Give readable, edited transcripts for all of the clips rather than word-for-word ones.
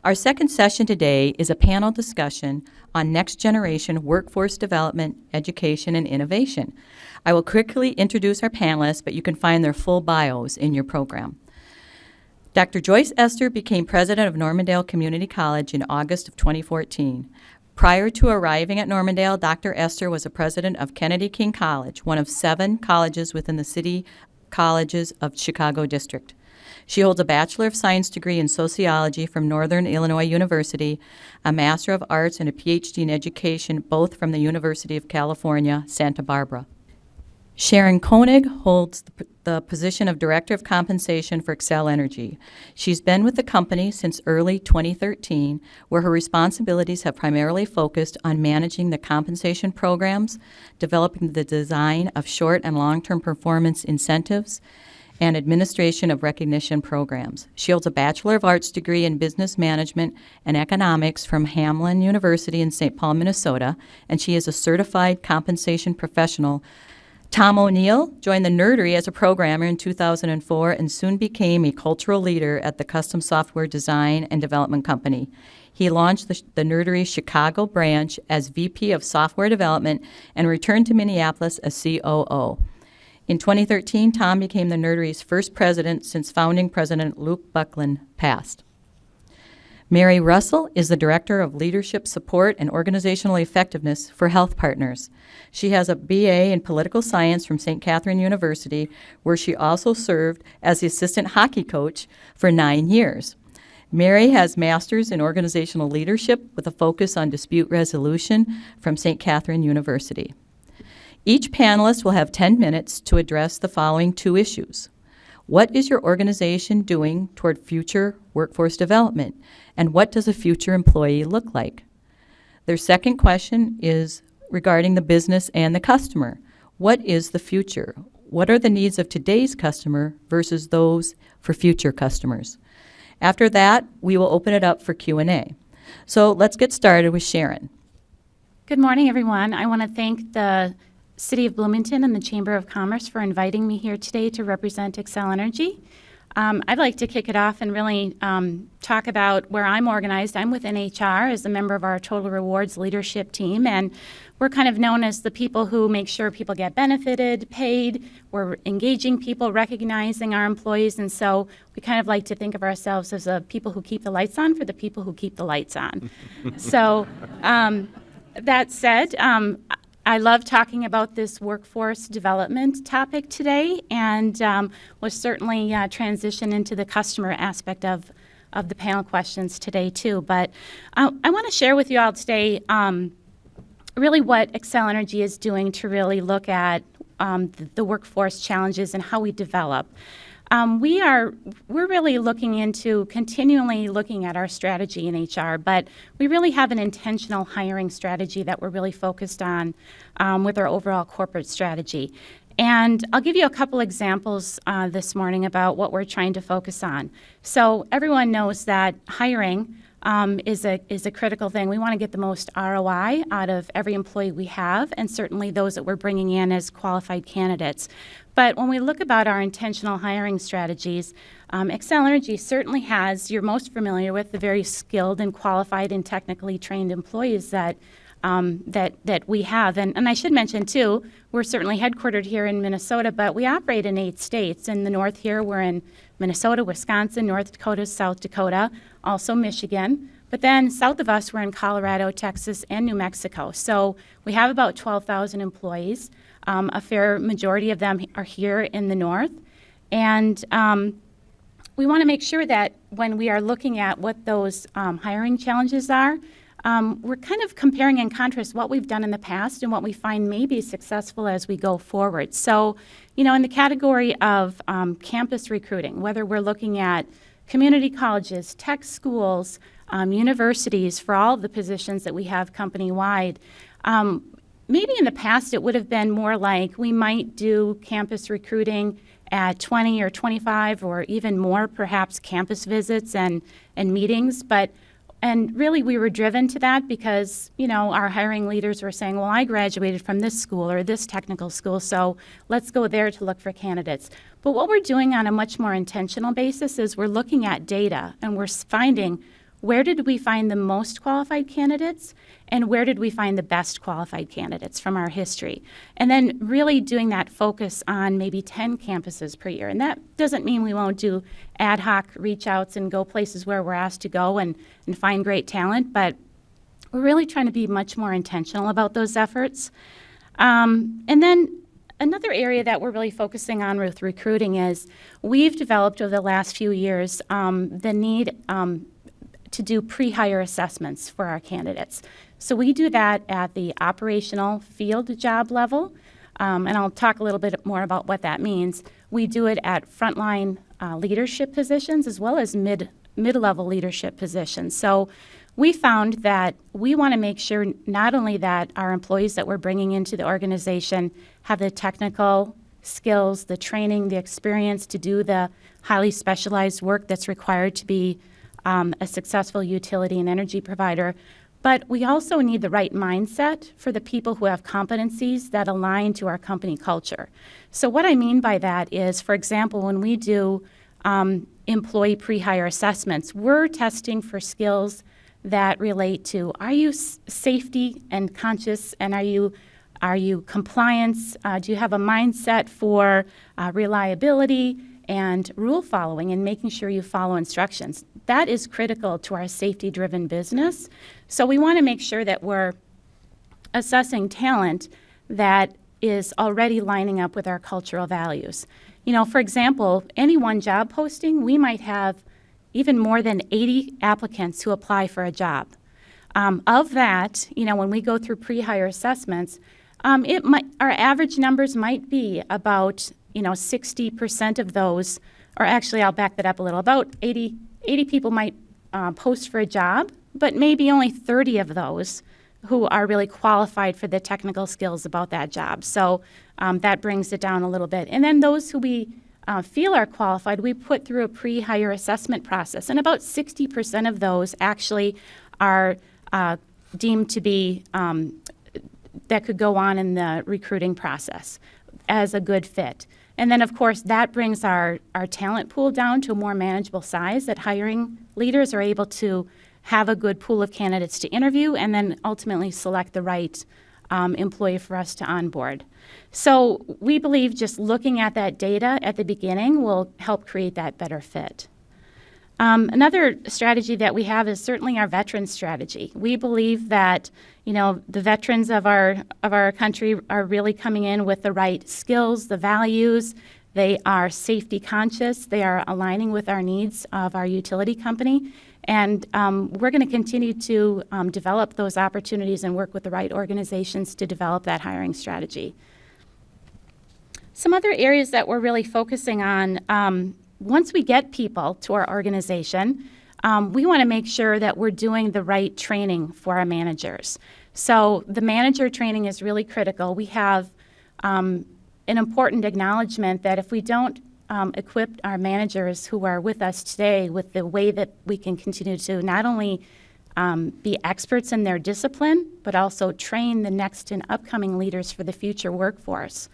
Our second session today is a panel discussion on next generation workforce development, education, and innovation. I will quickly introduce our panelists, but you can find their full bios in your program. Dr. Joyce Ester became president of Normandale Community College in August of 2014. Prior to arriving at Normandale, Dr. Ester was a president of Kennedy King College, one of 7 colleges within the City Colleges of Chicago District. She holds a Bachelor of Science degree in Sociology from Northern Illinois University, a Master of Arts, and a PhD in Education, both from the University of California, Santa Barbara. Sharon Koenig holds the position of Director of Compensation for Xcel Energy. She's been with the company since early 2013, where her responsibilities have primarily focused on managing the compensation programs, developing the design of short and long-term performance incentives, and administration of recognition programs. She holds a Bachelor of Arts degree in Business Management and Economics from Hamline University in St. Paul, Minnesota, and she is a certified compensation professional. Tom O'Neill joined the Nerdery as a programmer in 2004 and soon became a cultural leader at the custom software design and development company. He launched the Nerdery Chicago branch as VP of Software Development and returned to Minneapolis as COO. In 2013, Tom became the Nerdery's first president since founding president Luke Buckland passed. Mary Russell is the Director of Leadership Support and Organizational Effectiveness for HealthPartners. She has a BA in Political Science from St. Catherine University, where she also served as the assistant hockey coach for 9 years. Mary has Masters in Organizational Leadership with a focus on dispute resolution from St. Catherine University. Each panelist will have 10 minutes to address the following 2 issues. What is your organization doing toward future workforce development? And what does a future employee look like? Their second question is regarding the business and the customer. What is the future? What are the needs of today's customer versus those for future customers? After that, we will open it up for Q&A. So let's get started with Sharon. Good morning, everyone. I want to thank the City of Bloomington and the Chamber of Commerce for inviting me here today to represent Xcel Energy. I'd like to kick it off and really talk about where I'm organized. I'm within HR as a member of our Total Rewards leadership team, and we're kind of known as the people who make sure people get benefited, paid. We're engaging people, recognizing our employees, and so we kind of like to think of ourselves as the people who keep the lights on for the people who keep the lights on. So that said, I love talking about this workforce development topic today, and will certainly transition into the customer aspect of the panel questions today too. But I want to share with you all today really what Xcel Energy is doing to really look at the workforce challenges and how we develop. We're really looking into continually looking at our strategy in HR, but we really have an intentional hiring strategy that we're really focused on with our overall corporate strategy. And I'll give you a couple examples this morning about what we're trying to focus on. So everyone knows that hiring is a critical thing. We want to get the most ROI out of every employee we have, and certainly those that we're bringing in as qualified candidates. But when we look about our intentional hiring strategies, Xcel Energy certainly has, you're most familiar with, the very skilled and qualified and technically trained employees that we have. And I should mention, too, we're certainly headquartered here in Minnesota, but we operate in 8 states. In the north here, we're in Minnesota, Wisconsin, North Dakota, South Dakota, also Michigan. But then south of us, we're in Colorado, Texas, and New Mexico. So we have about 12,000 employees. A fair majority of them are here in the north. And we want to make sure that when we are looking at what those hiring challenges are, we're kind of comparing and contrast what we've done in the past and what we find may be successful as we go forward. So, you know, in the category of campus recruiting, whether we're looking at community colleges, tech schools, universities for all of the positions that we have company-wide, maybe in the past it would have been more like we might do campus recruiting at 20 or 25 or even more, perhaps, campus visits and meetings. And really we were driven to that because, you know, our hiring leaders were saying, well, I graduated from this school or this technical school, so let's go there to look for candidates. But what we're doing on a much more intentional basis is we're looking at data and we're finding where did we find the most qualified candidates and where did we find the best qualified candidates from our history. And then really doing that focus on maybe 10 campuses per year. And that doesn't mean we won't do ad hoc reach outs and go places where we're asked to go and find great talent, but we're really trying to be much more intentional about those efforts. And then another area that we're really focusing on with recruiting is we've developed over the last few years the need to do pre-hire assessments for our candidates. So we do that at the operational field job level, and I'll talk a little bit more about what that means. We do it at frontline leadership positions as well as mid-level leadership positions. So we found that we want to make sure not only that our employees that we're bringing into the organization have the technical skills, the training, the experience to do the highly specialized work that's required to be a successful utility and energy provider, but we also need the right mindset for the people who have competencies that align to our company culture. So what I mean by that is, for example, when we do employee pre-hire assessments, we're testing for skills that relate to, are you safety and conscious, and are you compliance? Do you have a mindset for reliability and rule following and making sure you follow instructions? That is critical to our safety-driven business. So we want to make sure that we're assessing talent that is already lining up with our cultural values. You know, for example, any one job posting, we might have even more than 80 applicants who apply for a job. Of that, you know, when we go through pre-hire assessments, our average numbers might be about 60% of those, or actually I'll back that up a little, about 80 people might post for a job, but maybe only 30 of those who are really qualified for the technical skills about that job. So that brings it down a little bit. And then those who we feel are qualified, we put through a pre-hire assessment process. And about 60% of those actually are deemed to be, that could go on in the recruiting process as a good fit. And then, of course, that brings our talent pool down to a more manageable size, that hiring leaders are able to have a good pool of candidates to interview and then ultimately select the right employee for us to onboard. So we believe just looking at that data at the beginning will help create that better fit. Another strategy that we have is certainly our veterans strategy. We believe that, the veterans of our country are really coming in with the right skills, the values. They are safety conscious. They are aligning with our needs of our utility company. And we're going to continue to develop those opportunities and work with the right organizations to develop that hiring strategy. Some other areas that we're really focusing on, once we get people to our organization, we want to make sure that we're doing the right training for our managers. So the manager training is really critical. We have an important acknowledgement that if we don't equip our managers who are with us today with the way that we can continue to not only be experts in their discipline, but also train the next and upcoming leaders for the future workforce.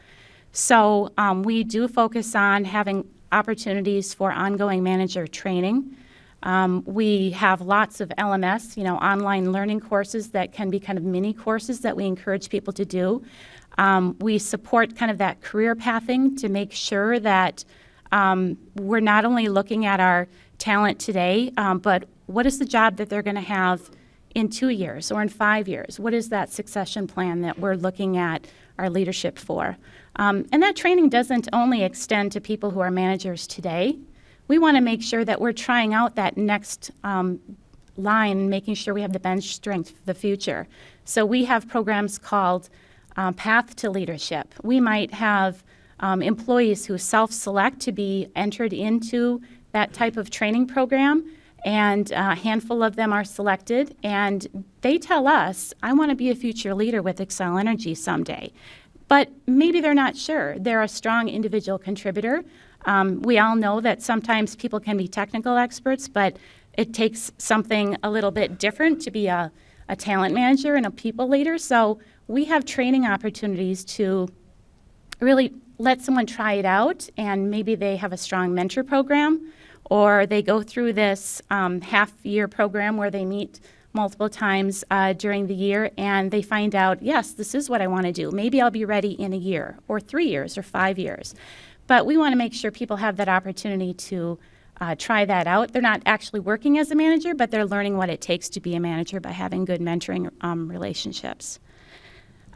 So we do focus on having opportunities for ongoing manager training. We have lots of LMS, online learning courses that can be kind of mini courses that we encourage people to do. We support kind of that career pathing to make sure that we're not only looking at our talent today, but what is the job that they're going to have in 2 years or in 5 years? What is that succession plan that we're looking at our leadership for? And that training doesn't only extend to people who are managers today. We want to make sure that we're trying out that next line, making sure we have the bench strength for the future. So we have programs called Path to Leadership. We might have employees who self-select to be entered into that type of training program, and a handful of them are selected, and they tell us, I want to be a future leader with Xcel Energy someday. But maybe they're not sure. They're a strong individual contributor. We all know that sometimes people can be technical experts, but it takes something a little bit different to be a talent manager and a people leader. So we have training opportunities to really let someone try it out, and maybe they have a strong mentor program, or they go through this half-year program where they meet multiple times during the year, and they find out, yes, this is what I want to do. Maybe I'll be ready in a year, or 3 years, or 5 years. But we want to make sure people have that opportunity to try that out. They're not actually working as a manager, but they're learning what it takes to be a manager by having good mentoring relationships.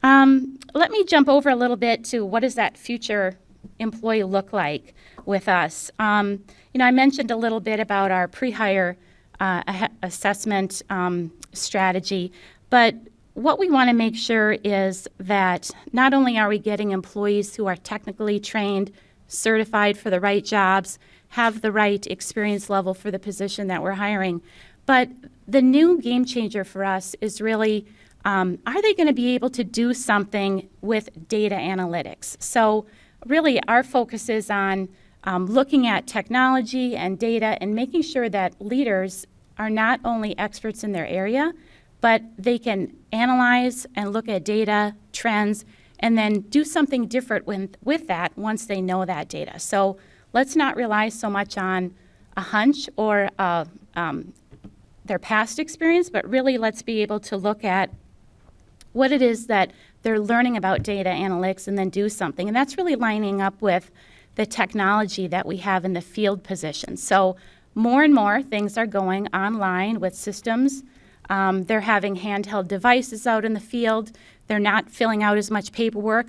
Let me jump over a little bit to what does that future employee look like with us. I mentioned a little bit about our pre-hire assessment strategy, but what we want to make sure is that not only are we getting employees who are technically trained, certified for the right jobs, have the right experience level for the position that we're hiring, but the new game changer for us is really, are they going to be able to do something with data analytics? So really our focus is on looking at technology and data and making sure that leaders are not only experts in their area, but they can analyze and look at data, trends, and then do something different with that once they know that data. So let's not rely so much on a hunch or their past experience, but really let's be able to look at what it is that they're learning about data analytics and then do something. And that's really lining up with the technology that we have in the field position. So more and more things are going online with systems. They're having handheld devices out in the field. They're not filling out as much paperwork.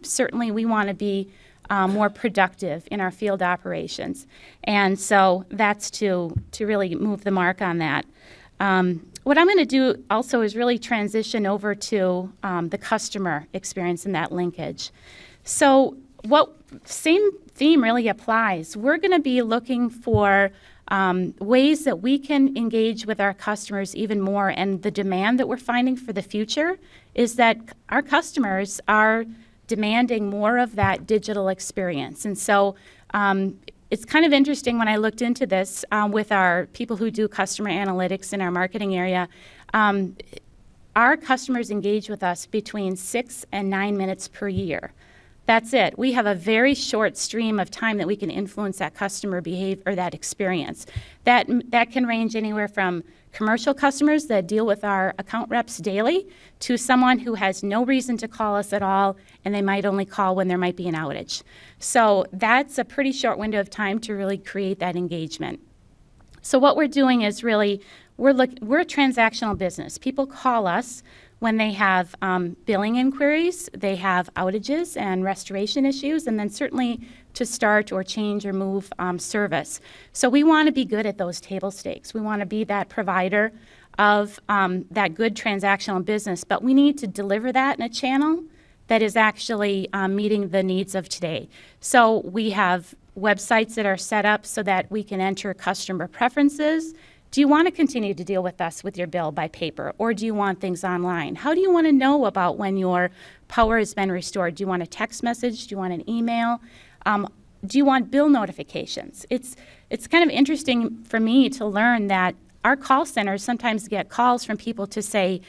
Certainly we want to be more productive in our field operations. And so that's to really move the mark on that. What I'm going to do also is really transition over to the customer experience and that linkage. So same theme really applies. We're going to be looking for ways that we can engage with our customers even more, and the demand that we're finding for the future is that our customers are demanding more of that digital experience. And so it's kind of interesting when I looked into this with our people who do customer analytics in our marketing area. Our customers engage with us between 6 and 9 minutes per year. That's it. We have a very short stream of time that we can influence that customer behavior or that experience. That can range anywhere from commercial customers that deal with our account reps daily to someone who has no reason to call us at all, and they might only call when there might be an outage. So that's a pretty short window of time to really create that engagement. So what we're doing is really, we're a transactional business. People call us when they have billing inquiries, they have outages and restoration issues, and then certainly to start or change or move service. So we want to be good at those table stakes. We want to be that provider of that good transactional business, but we need to deliver that in a channel that is actually meeting the needs of today. So we have websites that are set up so that we can enter customer preferences. Do you want to continue to deal with us with your bill by paper, or do you want things online? How do you want to know about when your power has been restored? Do you want a text message? Do you want an email? Do you want bill notifications? It's kind of interesting for me to learn that our call centers sometimes get calls from people to say,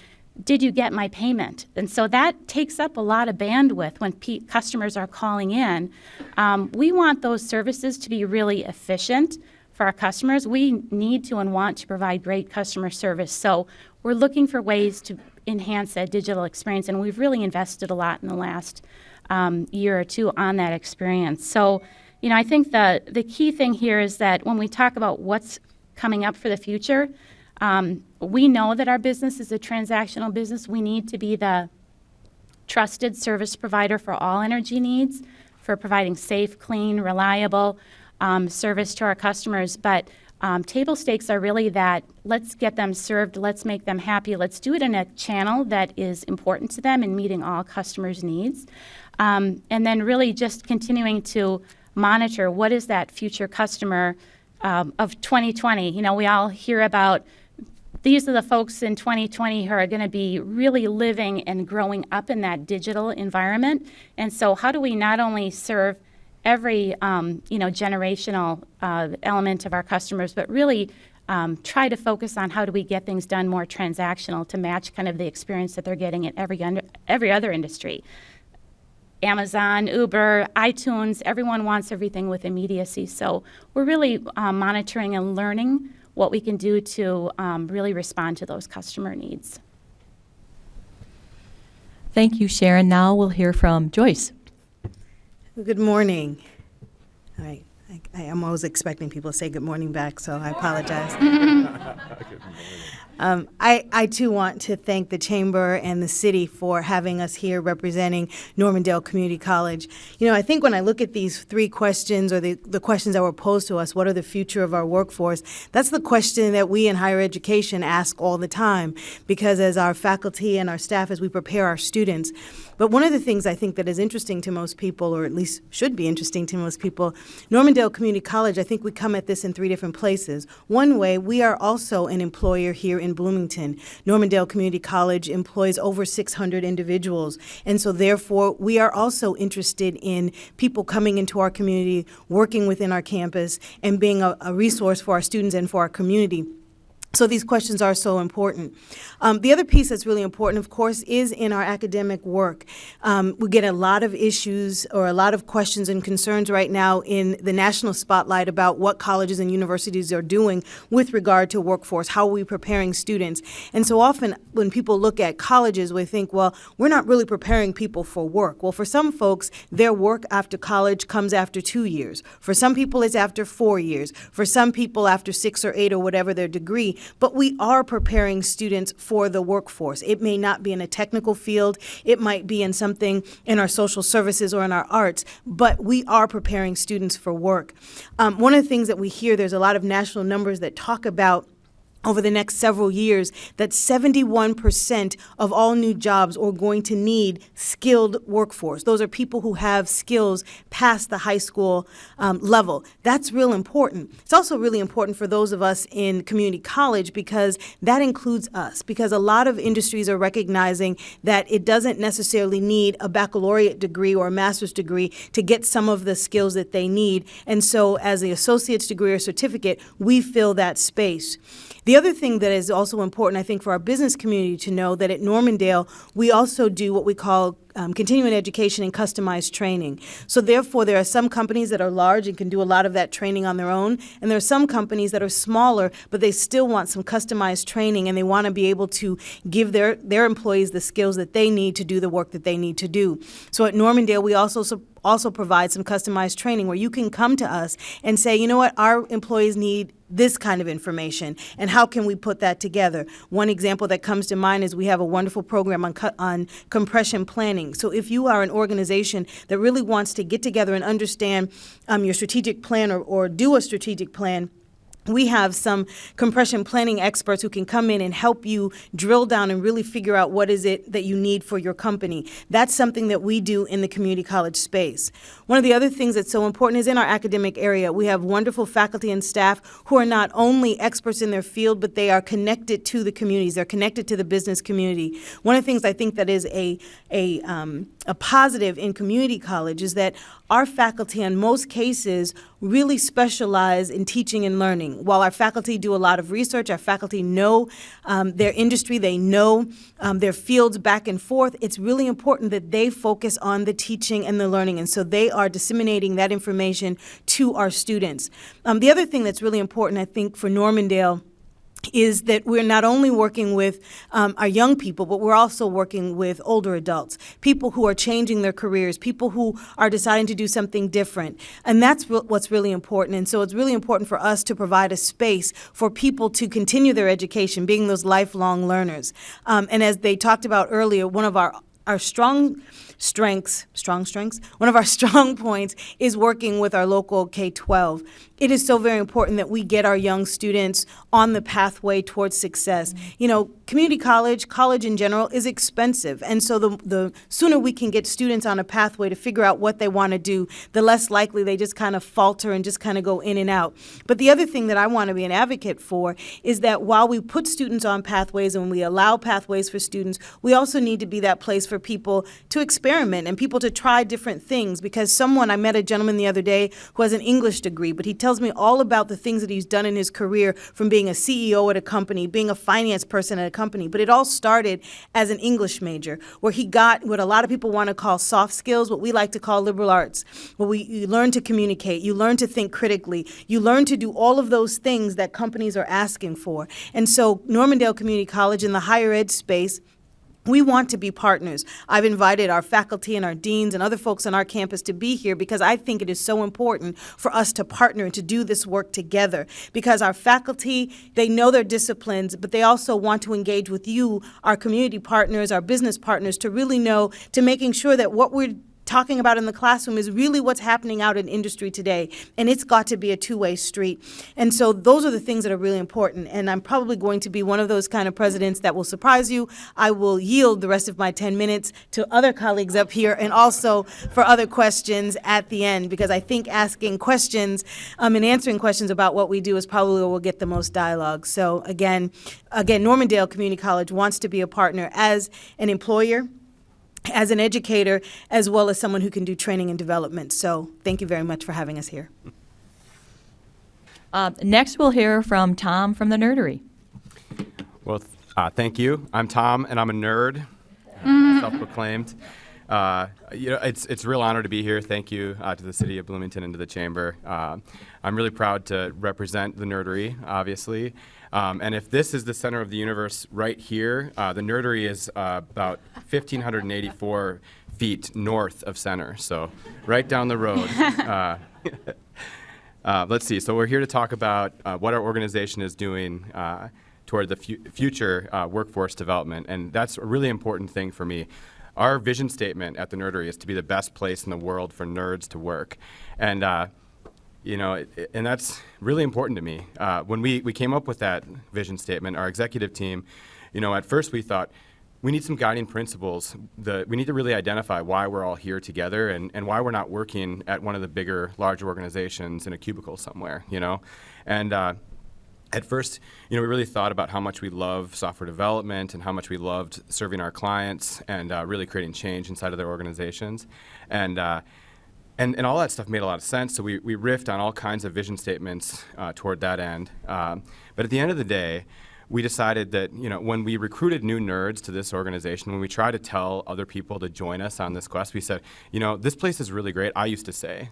did you get my payment? And so that takes up a lot of bandwidth when customers are calling in. We want those services to be really efficient for our customers. We need to and want to provide great customer service. So we're looking for ways to enhance that digital experience, and we've really invested a lot in the last year or two on that experience. So, I think the key thing here is that when we talk about what's coming up for the future, we know that our business is a transactional business. We need to be the trusted service provider for all energy needs, for providing safe, clean, reliable service to our customers. But table stakes are really that let's get them served, let's make them happy, let's do it in a channel that is important to them and meeting all customers' needs. And then really just continuing to monitor what is that future customer of 2020. We all hear about these are the folks in 2020 who are going to be really living and growing up in that digital environment. And so how do we not only serve every generational element of our customers, but really try to focus on how do we get things done more transactional to match kind of the experience that they're getting in every other industry. Amazon, Uber, iTunes, everyone wants everything with immediacy. So we're really monitoring and learning what we can do to really respond to those customer needs. Thank you, Sharon. Now we'll hear from Joyce. Good morning. All right. I'm always expecting people to say good morning back, so I apologize. I too want to thank the Chamber and the city for having us here representing Normandale Community College. You know, I think when I look at these three questions, or the questions that were posed to us, what are the future of our workforce? That's the question that we in higher education ask all the time, because as our faculty and our staff, as we prepare our students. But one of the things I think that is interesting to most people, or at least should be interesting to most people, Normandale Community College, I think we come at this in three different places. One way, we are also an employer here in Bloomington. Normandale Community College employs over 600 individuals, and so therefore we are also interested in people coming into our community, working within our campus, and being a resource for our students and for our community. So these questions are so important. The other piece that's really important, of course, is in our academic work. We get a lot of issues or a lot of questions and concerns right now in the national spotlight about what colleges and universities are doing with regard to workforce. How are we preparing students? And so often when people look at colleges, we think, well, we're not really preparing people for work. Well, for some folks, their work after college comes after 2 years. For some people, it's after 4 years. For some people, after 6 or 8 or whatever their degree. But we are preparing students for the workforce. It may not be in a technical field. It might be in something in our social services or in our arts, but we are preparing students for work. One of the things that we hear, there's a lot of national numbers that talk about over the next several years, that 71% of all new jobs are going to need skilled workforce. Those are people who have skills past the high school level. That's real important. It's also really important for those of us in community college, because that includes us, because a lot of industries are recognizing that it doesn't necessarily need a baccalaureate degree or a master's degree to get some of the skills that they need. And so as an associate's degree or certificate, we fill that space. The other thing that is also important, I think, for our business community to know, that at Normandale, we also do what we call continuing education and customized training. So therefore, there are some companies that are large and can do a lot of that training on their own, and there are some companies that are smaller, but they still want some customized training, and they want to be able to give their employees the skills that they need to do the work that they need to do. So at Normandale, we also provide some customized training where you can come to us and say, you know what, our employees need this kind of information, and how can we put that together? One example that comes to mind is we have a wonderful program on compression planning. So if you are an organization that really wants to get together and understand your strategic plan or do a strategic plan, we have some compression planning experts who can come in and help you drill down and really figure out what is it that you need for your company. That's something that we do in the community college space. One of the other things that's so important is in our academic area, we have wonderful faculty and staff who are not only experts in their field, but they are connected to the communities. They're connected to the business community. One of the things I think that is a positive in community college is that our faculty in most cases really specialize in teaching and learning. While our faculty do a lot of research, our faculty know their industry, they know their fields back and forth, it's really important that they focus on the teaching and the learning, and so they are disseminating that information to our students. The other thing that's really important, I think, for Normandale is that we're not only working with our young people, but we're also working with older adults, people who are changing their careers, people who are deciding to do something different. And that's what's really important. And so it's really important for us to provide a space for people to continue their education, being those lifelong learners. And as they talked about earlier, one of our strong points is working with our local K-12. It is so very important that we get our young students on the pathway towards success. You know, community college in general is expensive. And so the sooner we can get students on a pathway to figure out what they want to do, the less likely they just kind of falter and just kind of go in and out. But the other thing that I want to be an advocate for is that while we put students on pathways and we allow pathways for students, we also need to be that place for people to expand experiment and people to try different things, because I met a gentleman the other day who has an English degree, but he tells me all about the things that he's done in his career, from being a CEO at a company, being a finance person at a company. But it all started as an English major, where he got what a lot of people want to call soft skills, what we like to call liberal arts, where you learn to communicate, you learn to think critically, you learn to do all of those things that companies are asking for. And so Normandale Community College in the higher ed space, we want to be partners. I've invited our faculty and our deans and other folks on our campus to be here because I think it is so important for us to partner and to do this work together, because our faculty, they know their disciplines, but they also want to engage with you, our community partners, our business partners, to really know, to making sure that what we're talking about in the classroom is really what's happening out in industry today, and it's got to be a two-way street. And so those are the things that are really important, and I'm probably going to be one of those kind of presidents that will surprise you. I will yield the rest of my 10 minutes to other colleagues up here, and also for other questions at the end, because I think asking questions and answering questions about what we do is probably where we'll get the most dialogue. So again, Normandale Community College wants to be a partner as an employer, as an educator, as well as someone who can do training and development. So thank you very much for having us here. Next, we'll hear from Tom from the Nerdery. Well, thank you. I'm Tom, and I'm a nerd, self-proclaimed. It's a real honor to be here. Thank you to the City of Bloomington and to the Chamber. I'm really proud to represent the Nerdery, obviously. And if this is the center of the universe right here, the Nerdery is about 1,584 feet north of center, so right down the road. Let's see. So we're here to talk about what our organization is doing toward the future workforce development, and that's a really important thing for me. Our vision statement at the Nerdery is to be the best place in the world for nerds to work, and and that's really important to me. When we came up with that vision statement, our executive team, at first we thought, we need some guiding principles. We need to really identify why we're all here together and why we're not working at one of the bigger, larger organizations in a cubicle somewhere, And at first, we really thought about how much we love software development and how much we loved serving our clients and really creating change inside of their organizations. And all that stuff made a lot of sense, so we riffed on all kinds of vision statements toward that end. But at the end of the day, we decided that, when we recruited new nerds to this organization, when we tried to tell other people to join us on this quest, we said, this place is really great, I used to say,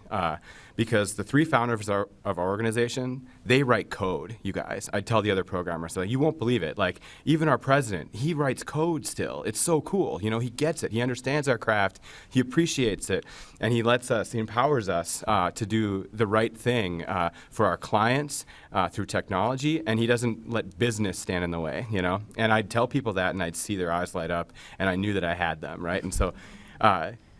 because the three founders of our organization, they write code, you guys. I'd tell the other programmers, so you won't believe it. Like, even our president, he writes code still. It's so cool. He gets it. He understands our craft. He appreciates it. And he empowers us to do the right thing for our clients through technology. And he doesn't let business stand in the way, And I'd tell people that, and I'd see their eyes light up, and I knew that I had them, right? And so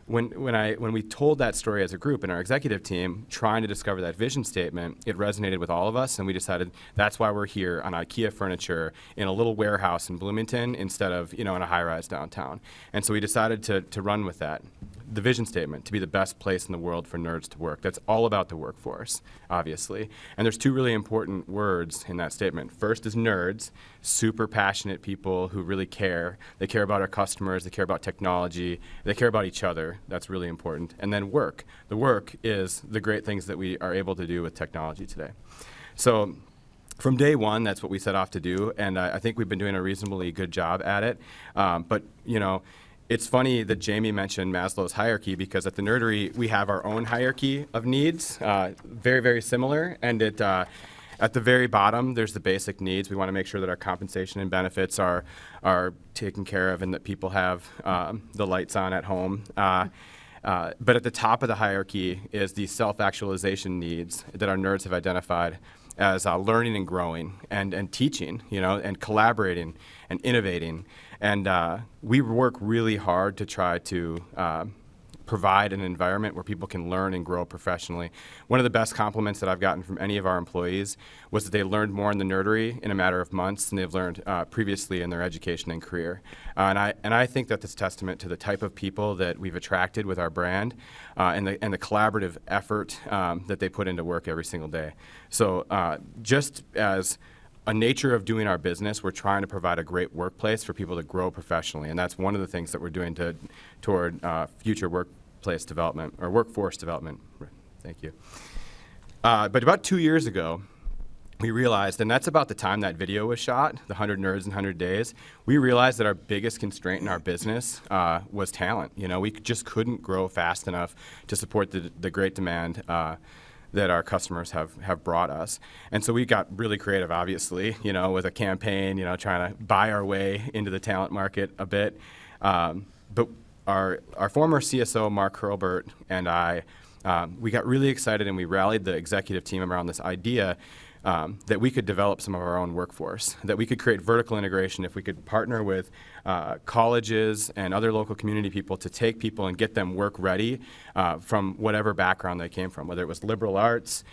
when we told that story as a group in our executive team, trying to discover that vision statement, it resonated with all of us, and we decided that's why we're here on IKEA furniture in a little warehouse in Bloomington instead of in a high-rise downtown. And so we decided to run with that. The vision statement, to be the best place in the world for nerds to work. That's all about the workforce, obviously. And there's two really important words in that statement. First is nerds, super passionate people who really care. They care about our customers, they care about technology, they care about each other. That's really important. And then work. The work is the great things that we are able to do with technology today. So from day one, that's what we set off to do, and I think we've been doing a reasonably good job at it. But it's funny that Jamie mentioned Maslow's hierarchy, because at the Nerdery, we have our own hierarchy of needs, very, very similar. And at the very bottom, there's the basic needs. We want to make sure that our compensation and benefits are taken care of and that people have the lights on at home. But at the top of the hierarchy is the self-actualization needs that our nerds have identified as learning and growing and teaching, and collaborating and innovating. And we work really hard to try to provide an environment where people can learn and grow professionally. One of the best compliments that I've gotten from any of our employees was that they learned more in the Nerdery in a matter of months than they've learned previously in their education and career. And I think that this is testament to the type of people that we've attracted with our brand and the collaborative effort that they put into work every single day. So just as a nature of doing our business, we're trying to provide a great workplace for people to grow professionally, and that's one of the things that we're doing toward future workplace development or workforce development. Thank you. But about 2 years ago, we realized, and that's about the time that video was shot, the 100 Nerds in 100 Days, we realized that our biggest constraint in our business was talent. You know, we just couldn't grow fast enough to support the great demand that our customers have brought us. And so we got really creative, obviously, you know, with a campaign, you know, trying to buy our way into the talent market a bit. But our former CSO, Mark Hurlbert, and I, we got really excited and we rallied the executive team around this idea that we could develop some of our own workforce, that we could create vertical integration if we could partner with colleges and other local community people to take people and get them work ready from whatever background they came from, whether it was liberal arts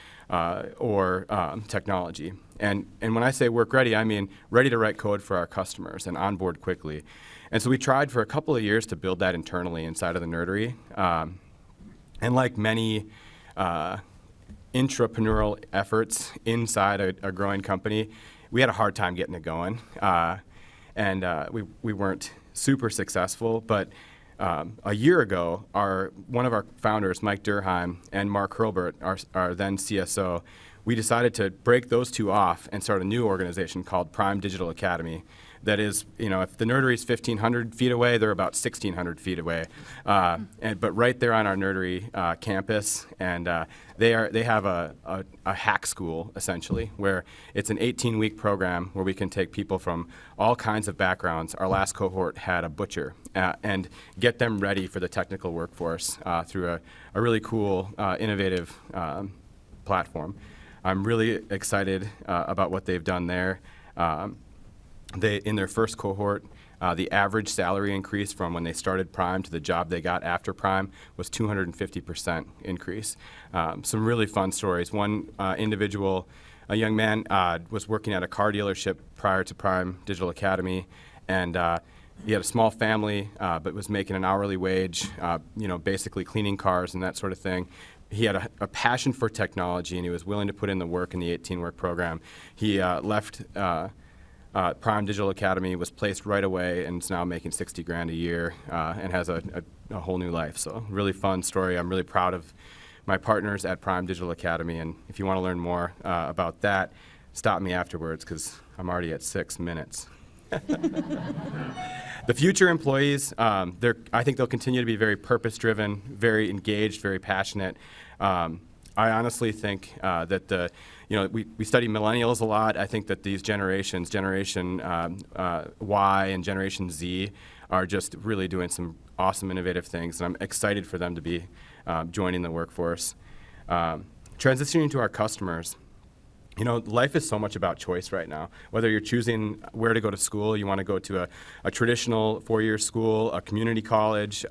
or technology. And when I say work ready, I mean ready to write code for our customers and onboard quickly. And so we tried for a couple of years to build that internally inside of the Nerdery. And like many intrapreneurial efforts inside a growing company, we had a hard time getting it going. We weren't super successful, but a year ago, one of our founders, Mike Durheim, and Mark Hurlbert, our then CSO, we decided to break those two off and start a new organization called Prime Digital Academy. That is, you know, if the Nerdery is 1,500 feet away, they're about 1,600 feet away. But right there on our Nerdery campus, and they have a hack school, essentially, where it's an 18-week program where we can take people from all kinds of backgrounds. Our last cohort had a butcher, and get them ready for the technical workforce through a really cool, innovative platform. I'm really excited about what they've done there. In their first cohort, the average salary increase from when they started Prime to the job they got after Prime was 250% increase. Some really fun stories. One individual, a young man, was working at a car dealership prior to Prime Digital Academy, and he had a small family, but was making an hourly wage, you know, basically cleaning cars and that sort of thing. He had a passion for technology, and he was willing to put in the work in the 18-work program. He left Prime Digital Academy, was placed right away, and is now making $60,000 a year and has a whole new life. So really fun story. I'm really proud of my partners at Prime Digital Academy, and if you want to learn more about that, stop me afterwards because I'm already at 6 minutes. The future employees, I think they'll continue to be very purpose-driven, very engaged, very passionate. I honestly think that we study millennials a lot. I think that these generations, Generation Y and Generation Z, are just really doing some awesome, innovative things, and I'm excited for them to be joining the workforce. Transitioning to our customers, you know, life is so much about choice right now. Whether you're choosing where to go to school, you want to go to a traditional four-year school, a community college,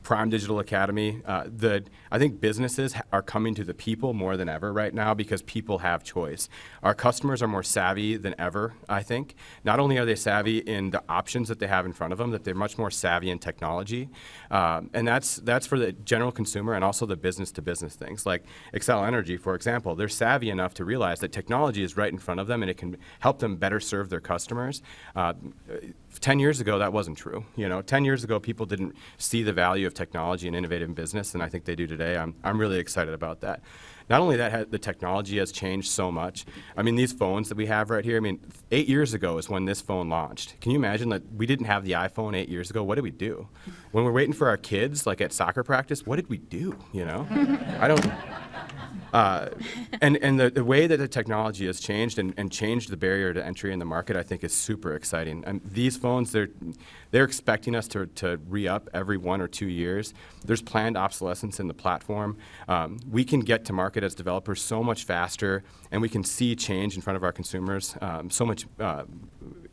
Prime Digital Academy. I think businesses are coming to the people more than ever right now because people have choice. Our customers are more savvy than ever, I think. Not only are they savvy in the options that they have in front of them, that they're much more savvy in technology. And that's for the general consumer and also the business-to-business things. Like Xcel Energy, for example, they're savvy enough to realize that technology is right in front of them and it can help them better serve their customers. 10 years ago, that wasn't true. You know, 10 years ago, people didn't see the value of technology and innovative business, and I think they do today. I'm really excited about that. Not only that, the technology has changed so much. I mean, these phones that we have right here, 8 years ago is when this phone launched. Can you imagine that we didn't have the iPhone 8 years ago? What did we do? When we're waiting for our kids, like at soccer practice, what did we do, you know? I don't... And the way that the technology has changed and changed the barrier to entry in the market, I think, is super exciting. And these phones, they're expecting us to re-up every 1 or 2 years. There's planned obsolescence in the platform. We can get to market as developers so much faster, and we can see change in front of our consumers so much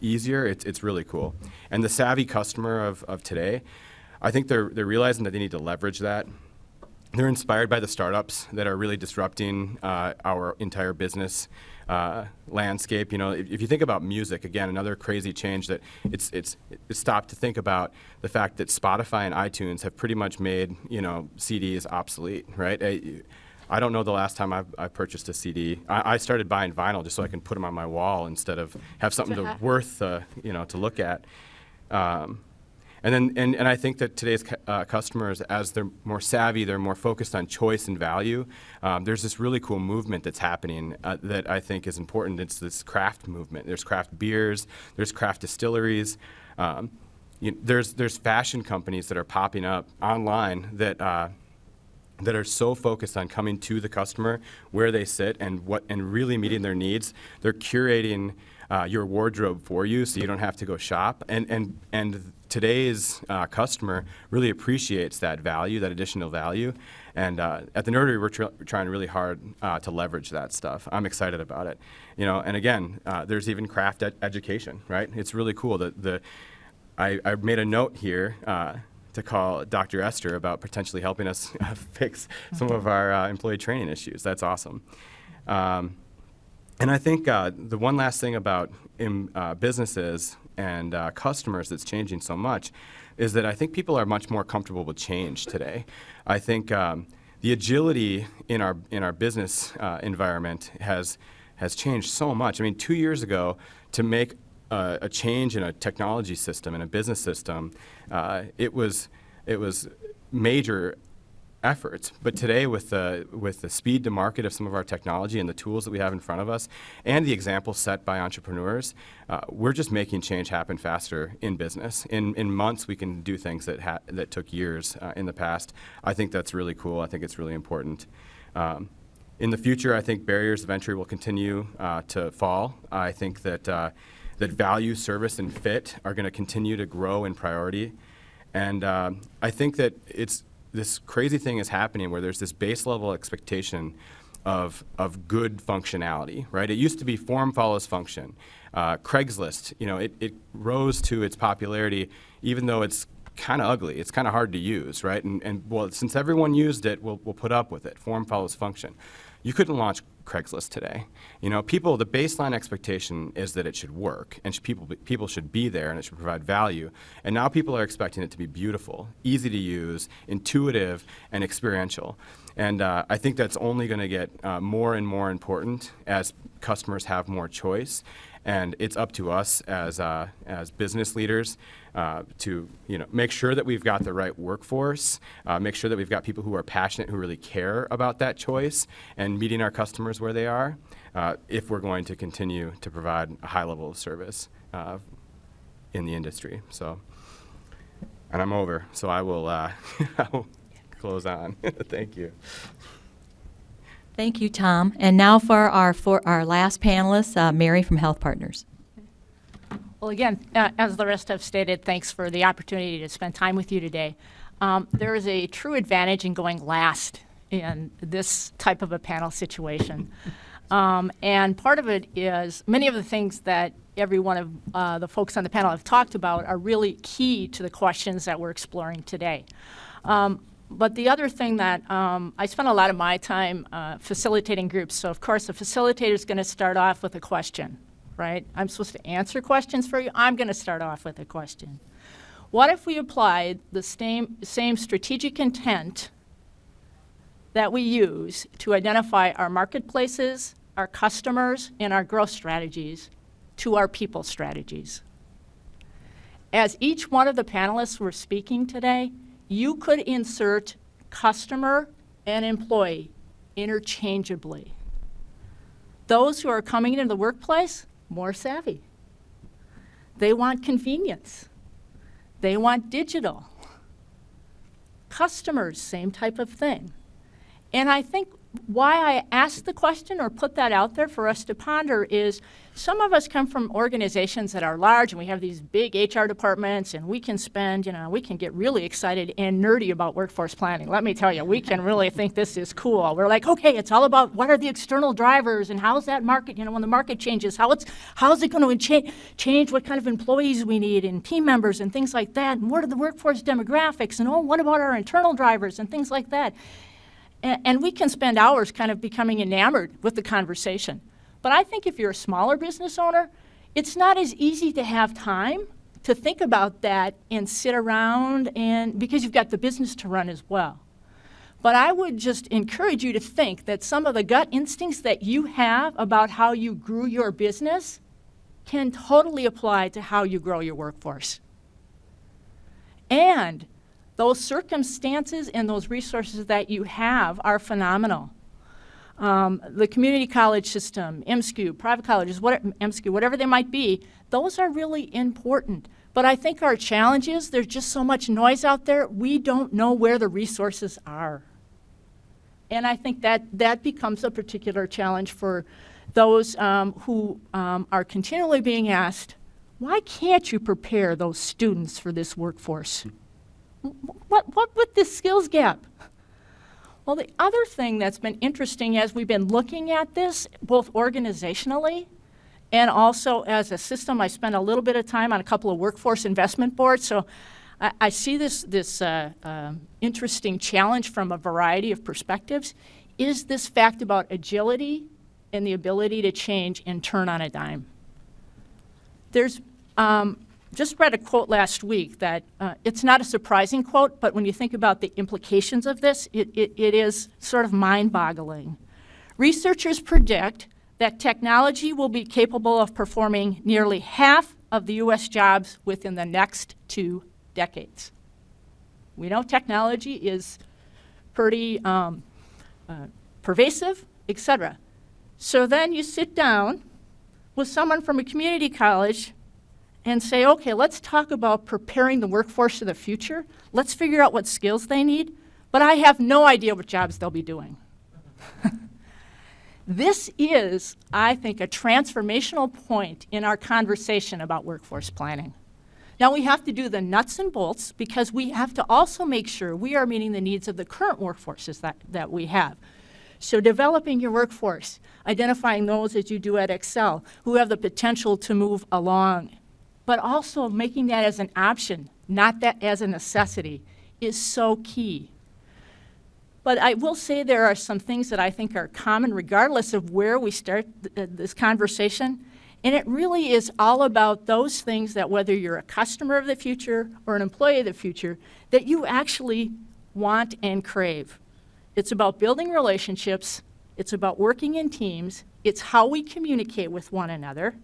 easier. It's really cool. And the savvy customer of today, I think they're realizing that they need to leverage that. They're inspired by the startups that are really disrupting our entire business landscape. You know, if you think about music, again, another crazy change that it's stopped to think about the fact that Spotify and iTunes have pretty much made, you know, CDs obsolete, right? I don't know the last time I purchased a CD. I started buying vinyl just so I can put them on my wall instead of have something worth to look at. And I think that today's customers, as they're more savvy, they're more focused on choice and value. There's this really cool movement that's happening that I think is important. It's this craft movement. There's craft beers. There's craft distilleries. There's fashion companies that are popping up online that are so focused on coming to the customer where they sit and really meeting their needs. They're curating your wardrobe for you, so you don't have to go shop. And today's customer really appreciates that value, that additional value. And at the Nerdery, we're trying really hard to leverage that stuff. I'm excited about it. And again, there's even craft education, right? It's really cool that I made a note here to call Dr. Ester about potentially helping us fix some of our employee training issues. That's awesome. And I think the one last thing about businesses and customers that's changing so much is that I think people are much more comfortable with change today. I think the agility in our business environment has changed so much. I mean, 2 years ago, to make a change in a technology system, in a business system, it was major efforts. But today, with the speed to market of some of our technology and the tools that we have in front of us, and the example set by entrepreneurs, we're just making change happen faster in business. In months, we can do things that took years in the past. I think that's really cool. I think it's really important. In the future, I think barriers of entry will continue to fall. I think that value, service, and fit are going to continue to grow in priority. And I think that this crazy thing is happening where there's this base level expectation of good functionality, right? It used to be form follows function. Craigslist, it rose to its popularity even though it's kind of ugly. It's kind of hard to use, right? And well, since everyone used it, we'll put up with it. Form follows function. You couldn't launch Craigslist today. The baseline expectation is that it should work, and people should be there, and it should provide value. And now people are expecting it to be beautiful, easy to use, intuitive, and experiential. And I think that's only going to get more and more important as customers have more choice. And it's up to us as business leaders to make sure that we've got the right workforce, make sure that we've got people who are passionate, who really care about that choice and meeting our customers where they are, if we're going to continue to provide a high level of service in the industry. So, and I'm over, so I will close on. Thank you. Thank you, Tom. And now for our last panelist, Mary from HealthPartners. Well, again, as the rest have stated, thanks for the opportunity to spend time with you today. There is a true advantage in going last in this type of a panel situation. And part of it is many of the things that every one of the folks on the panel have talked about are really key to the questions that we're exploring today. But the other thing that I spend a lot of my time facilitating groups. So, of course, the facilitator is going to start off with a question, right? I'm supposed to answer questions for you. I'm going to start off with a question. What if we applied the same strategic intent that we use to identify our marketplaces, our customers, and our growth strategies to our people strategies? As each one of the panelists were speaking today, you could insert customer and employee interchangeably. Those who are coming into the workplace, more savvy. They want convenience. They want digital. Customers, same type of thing. And I think why I asked the question or put that out there for us to ponder is some of us come from organizations that are large and we have these big HR departments and we can we can get really excited and nerdy about workforce planning. Let me tell you, we can really think this is cool. We're like, okay, it's all about what are the external drivers and how's that market, when the market changes, how's it going to change what kind of employees we need and team members and things like that, and what are the workforce demographics, and what about our internal drivers and things like that. And we can spend hours kind of becoming enamored with the conversation. But I think if you're a smaller business owner, it's not as easy to have time to think about that and sit around because you've got the business to run as well. But I would just encourage you to think that some of the gut instincts that you have about how you grew your business can totally apply to how you grow your workforce. And those circumstances and those resources that you have are phenomenal. The community college system, MSCU, private colleges, MSCU, whatever they might be, those are really important. But I think our challenge is there's just so much noise out there, we don't know where the resources are. And I think that becomes a particular challenge for those who are continually being asked, why can't you prepare those students for this workforce? What with this skills gap? Well, the other thing that's been interesting as we've been looking at this, both organizationally and also as a system, I spent a little bit of time on a couple of workforce investment boards, so I see this interesting challenge from a variety of perspectives, is this fact about agility and the ability to change and turn on a dime. There's just read a quote last week that it's not a surprising quote, but when you think about the implications of this, it is sort of mind-boggling. Researchers predict that technology will be capable of performing nearly half of the U.S. jobs within the next 2 decades. We know technology is pretty pervasive, et cetera. So then you sit down with someone from a community college and say, okay, let's talk about preparing the workforce of the future. Let's figure out what skills they need, but I have no idea what jobs they'll be doing. This is, I think, a transformational point in our conversation about workforce planning. Now we have to do the nuts and bolts because we have to also make sure we are meeting the needs of the current workforces that we have. So developing your workforce, identifying those as you do at Xcel who have the potential to move along, but also making that as an option, not that as a necessity, is so key. But I will say there are some things that I think are common regardless of where we start this conversation. And it really is all about those things that whether you're a customer of the future or an employee of the future, that you actually want and crave. It's about building relationships. It's about working in teams. It's how we communicate with one another.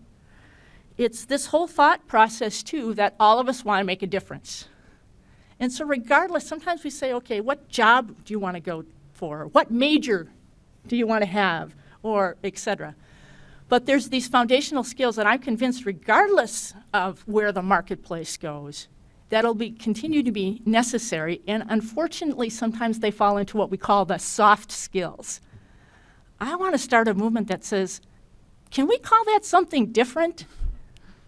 It's this whole thought process, too, that all of us want to make a difference. And so regardless, sometimes we say, okay, what job do you want to go for? What major do you want to have? Or et cetera. But there's these foundational skills that I'm convinced, regardless of where the marketplace goes, that'll continue to be necessary. And unfortunately, sometimes they fall into what we call the soft skills. I want to start a movement that says, can we call that something different?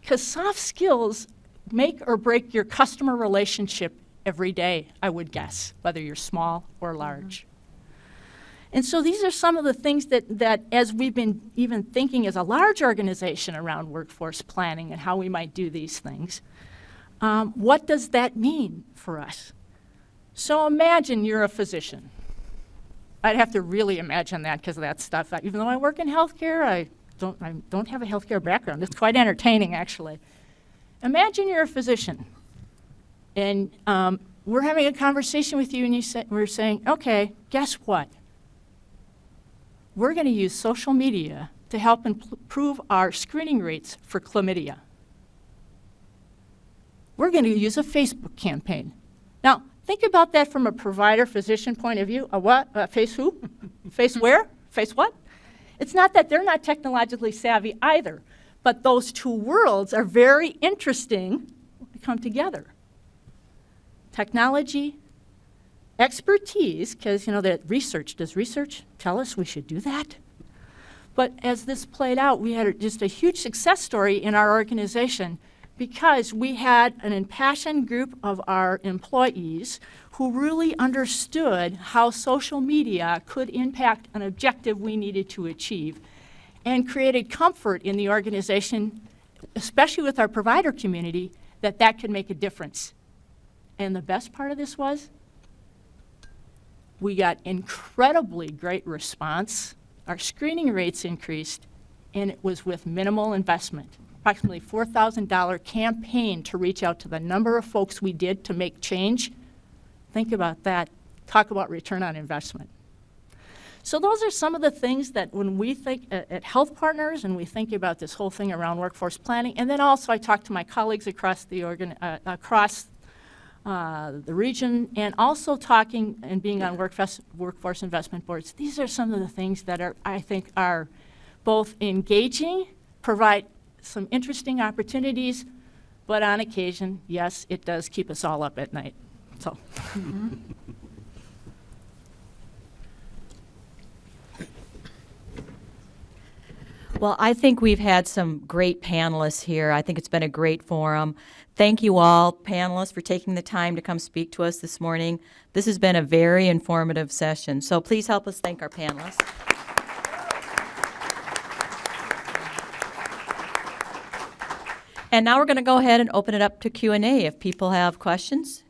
Because soft skills make or break your customer relationship every day, I would guess, whether you're small or large. Mm-hmm. And so these are some of the things that as we've been even thinking as a large organization around workforce planning and how we might do these things, what does that mean for us? So imagine you're a physician. I'd have to really imagine that because of that stuff. Even though I work in healthcare, I don't have a healthcare background. It's quite entertaining, actually. Imagine you're a physician, and we're having a conversation with you, and we're saying, okay, guess what? We're going to use social media to help improve our screening rates for chlamydia. We're going to use a Facebook campaign. Now, think about that from a provider-physician point of view. A what? Face who? Face where? Face what? It's not that they're not technologically savvy either, but those two worlds are very interesting to come together. Technology, expertise, because that does research tell us we should do that? But as this played out, we had just a huge success story in our organization because we had an impassioned group of our employees who really understood how social media could impact an objective we needed to achieve and created comfort in the organization, especially with our provider community, that could make a difference. And the best part of this was we got incredibly great response. Our screening rates increased, and it was with minimal investment. Approximately $4,000 campaign to reach out to the number of folks we did to make change. Think about that. talk about return on investment. So those are some of the things that when we think at HealthPartners and we think about this whole thing around workforce planning, and then also I talk to my colleagues across the region, and also talking and being on workforce investment boards. These are some of the things that I think are both engaging, provide some interesting opportunities, but on occasion, yes, it does keep us all up at night. So. Well, I think we've had some great panelists here. I think it's been a great forum. Thank you all, panelists, for taking the time to come speak to us this morning. This has been a very informative session, so please help us thank our panelists. And now we're going to go ahead and open it up to Q&A if people have questions.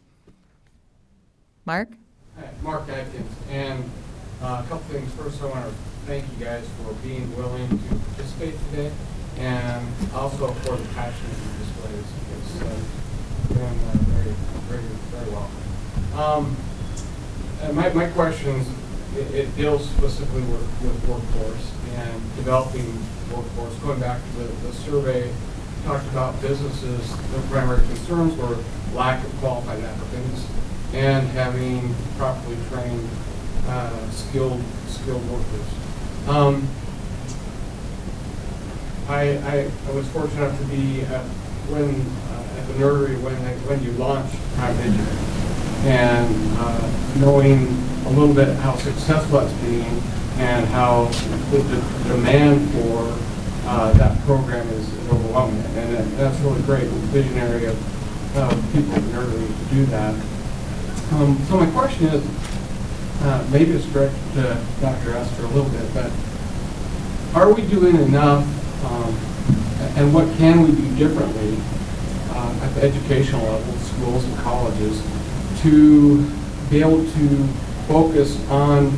Mark? Hi, Mark Adkins, and a couple things. First, I want to thank you guys for being willing to participate today, and also for the passion you displayed. It's been very well. And my questions, it deals specifically with workforce and developing workforce. Going back to the survey, talked about businesses, their primary concerns were lack of qualified applicants and having properly trained, skilled workers. I was fortunate enough to be at the Nerdery when you launched Private Engineering, and knowing a little bit how successful that's being and how the demand for that program is overwhelming, and that's really great. Visionary of people at Nerdery to do that. So my question is, maybe it's directed to Dr. Ester a little bit, but are we doing enough, and what can we do differently at the educational level, schools and colleges, to be able to focus on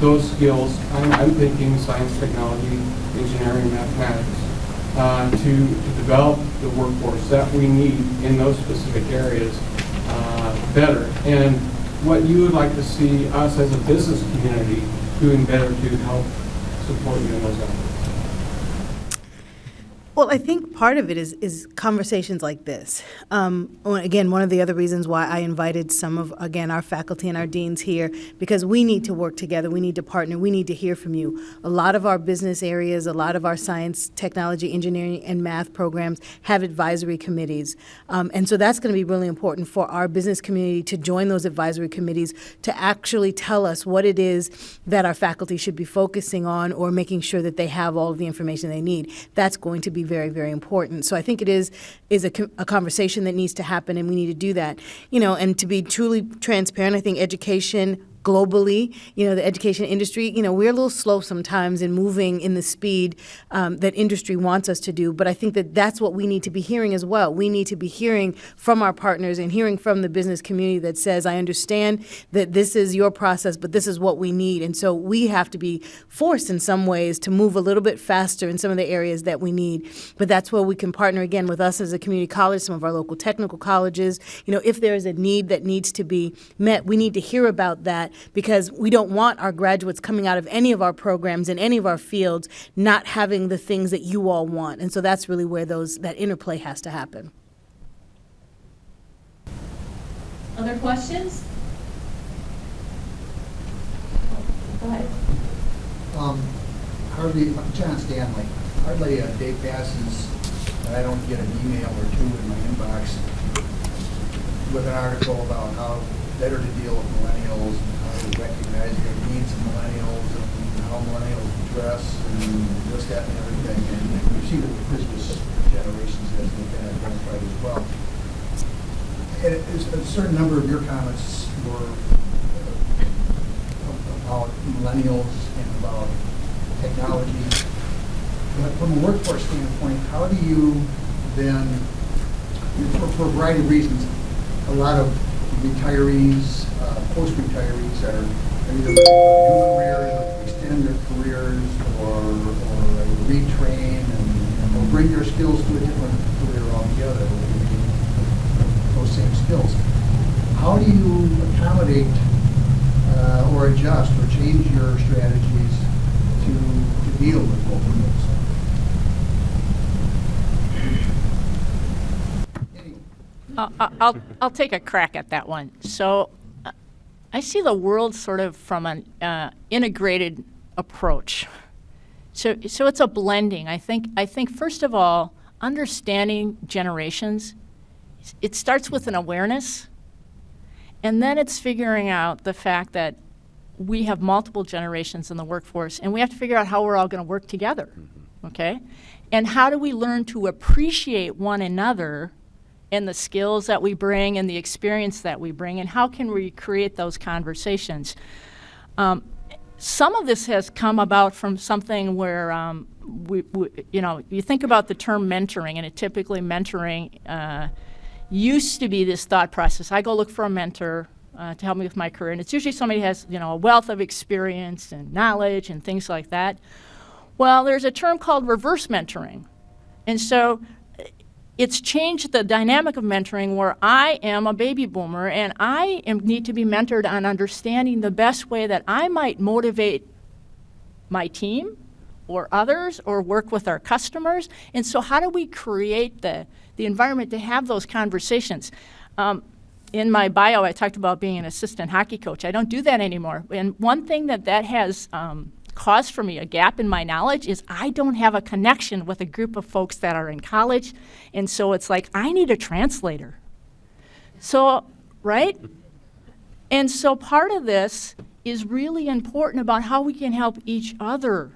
those skills? I'm thinking science, technology, engineering, mathematics, to develop the workforce that we need in those specific areas better, and what you would like to see us as a business community doing better to help support you in those efforts. Well, I think part of it is conversations like this. Again, one of the other reasons why I invited some of, again, our faculty and our deans here, because we need to work together, we need to partner, we need to hear from you. A lot of our business areas, a lot of our science, technology, engineering, and math programs have advisory committees. And so that's going to be really important for our business community to join those advisory committees to actually tell us what it is that our faculty should be focusing on or making sure that they have all of the information they need. That's going to be very, very important. So I think it is a conversation that needs to happen, and we need to do that. And to be truly transparent, I think education globally, the education industry, we're a little slow sometimes in moving in the speed that industry wants us to do. But I think that that's what we need to be hearing as well. We need to be hearing from our partners and hearing from the business community that says, I understand that this is your process, but this is what we need. And so we have to be forced in some ways to move a little bit faster in some of the areas that we need. But that's where we can partner again with us as a community college, some of our local technical colleges. If there is a need that needs to be met, we need to hear about that, because we don't want our graduates coming out of any of our programs in any of our fields not having the things that you all want. And so that's really where that interplay has to happen. Other questions? Go ahead. John Stanley. Hardly a day passes that I don't get an email or two in my inbox with an article about how better to deal with millennials, and how to recognize the needs of millennials, and how millennials dress, and this, that, and everything. And we see that the previous generations has been identified as well. And a certain number of your comments were about millennials and about technology. But from a workforce standpoint, how do you then, for a variety of reasons, a lot of retirees, post-retirees are either looking for new careers or extend their careers or retrain or bring their skills to a different career altogether, those same skills. How do you accommodate or adjust or change your strategies to deal with both of those? I'll take a crack at that one. So I see the world sort of from an integrated approach. So it's a blending. I think first of all, understanding generations, it starts with an awareness, and then it's figuring out the fact that we have multiple generations in the workforce, and we have to figure out how we're all going to work together, okay? And how do we learn to appreciate one another and the skills that we bring and the experience that we bring, and how can we create those conversations? Some of this has come about from something where you think about the term mentoring, and typically mentoring used to be this thought process. I go look for a mentor to help me with my career, and it's usually somebody who has a wealth of experience and knowledge and things like that. Well, there's a term called reverse mentoring, and so it's changed the dynamic of mentoring, where I am a baby boomer and I need to be mentored on understanding the best way that I might motivate my team or others or work with our customers. And so how do we create the environment to have those conversations? In my bio, I talked about being an assistant hockey coach. I don't do that anymore. And one thing that has caused for me a gap in my knowledge is I don't have a connection with a group of folks that are in college. And so it's like, I need a translator. So, right? And so part of this is really important about how we can help each other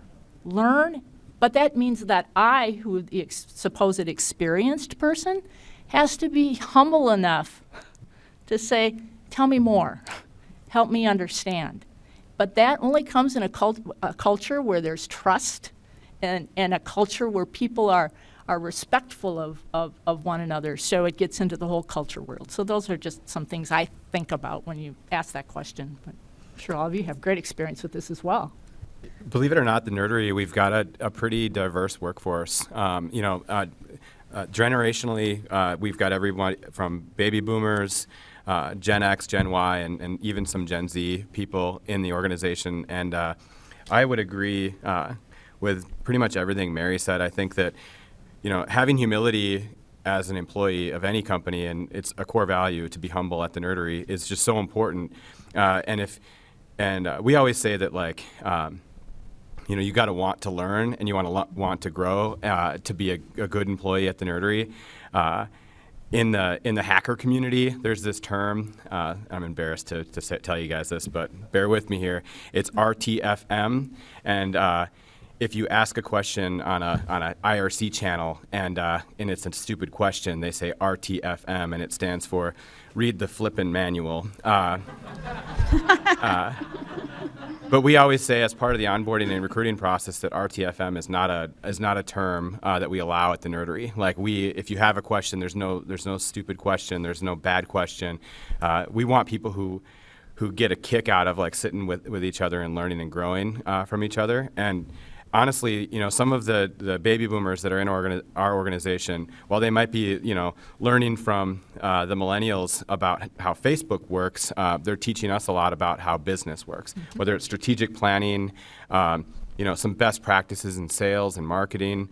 learn. But that means that I, who the supposed experienced person, has to be humble enough to say, tell me more, help me understand. But that only comes in a culture where there's trust and a culture where people are respectful of one another. So it gets into the whole culture world. So those are just some things I think about when you ask that question. But I'm sure all of you have great experience with this as well. Believe it or not, the Nerdery, we've got a pretty diverse workforce. Generationally, we've got everyone from baby boomers, Gen X, Gen Y, and even some Gen Z people in the organization. And I would agree with pretty much everything Mary said. I think that, having humility as an employee of any company, and it's a core value to be humble at the Nerdery, is just so important. We always say that, you got to want to learn and you want to grow to be a good employee at the Nerdery. In the hacker community, there's this term. I'm embarrassed to tell you guys this, but bear with me here. It's RTFM, and if you ask a question on a IRC channel and it's a stupid question, they say RTFM, and it stands for Read the Flippin' Manual. But we always say, as part of the onboarding and recruiting process, that RTFM is not a term that we allow at the Nerdery. If you have a question, there's no stupid question, there's no bad question. We want people who get a kick out of sitting with each other and learning and growing from each other. And honestly, some of the baby boomers that are in our organization, while they might be, learning from the millennials about how Facebook works, they're teaching us a lot about how business works, whether it's strategic planning, some best practices in sales and marketing,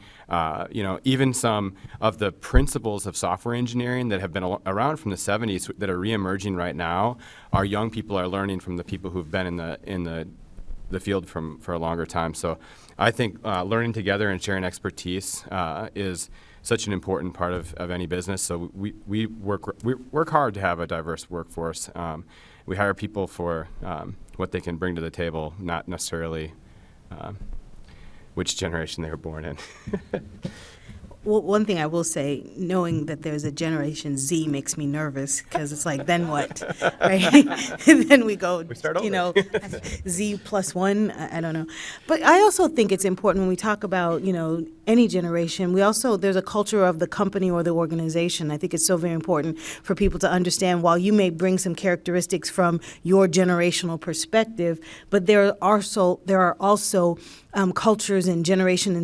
even some of the principles of software engineering that have been around from the 70s that are reemerging right now. Our young people are learning from the people who've been in the field for a longer time. So I think learning together and sharing expertise is such an important part of any business. So we work hard to have a diverse workforce. We hire people for what they can bring to the table, not necessarily which generation they were born in. Well, one thing I will say, knowing that there's a Generation Z makes me nervous, because it's like, then what, right? And then we start over. Z plus one, I don't know. But I also think it's important when we talk about, any generation, there's a culture of the company or the organization. I think it's so very important for people to understand, while you may bring some characteristics from your generational perspective, but there are also cultures and generation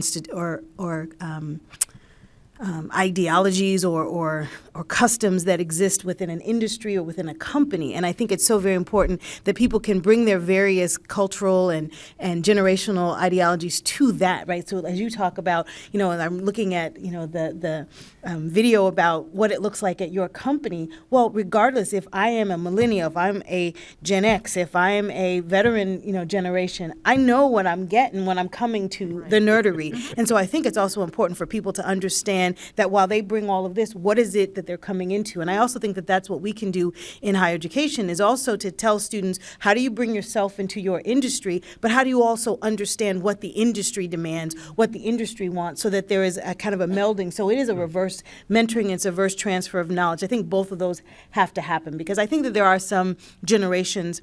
ideologies or or customs that exist within an industry or within a company. And I think it's so very important that people can bring their various cultural and generational ideologies to that, right? So as you talk about, and I'm looking at, the video about what it looks like at your company. Well, regardless if I am a millennial, if I'm a Gen X, if I am a veteran, generation, I know what I'm getting when I'm coming to the Nerdery. And so I think it's also important for people to understand that while they bring all of this, what is it that they're coming into? And I also think that that's what we can do in higher education, is also to tell students, how do you bring yourself into your industry, but how do you also understand what the industry demands, what the industry wants, so that there is a kind of a melding. So it is a reverse mentoring, it's a reverse transfer of knowledge. I think both of those have to happen, because I think that there are some generations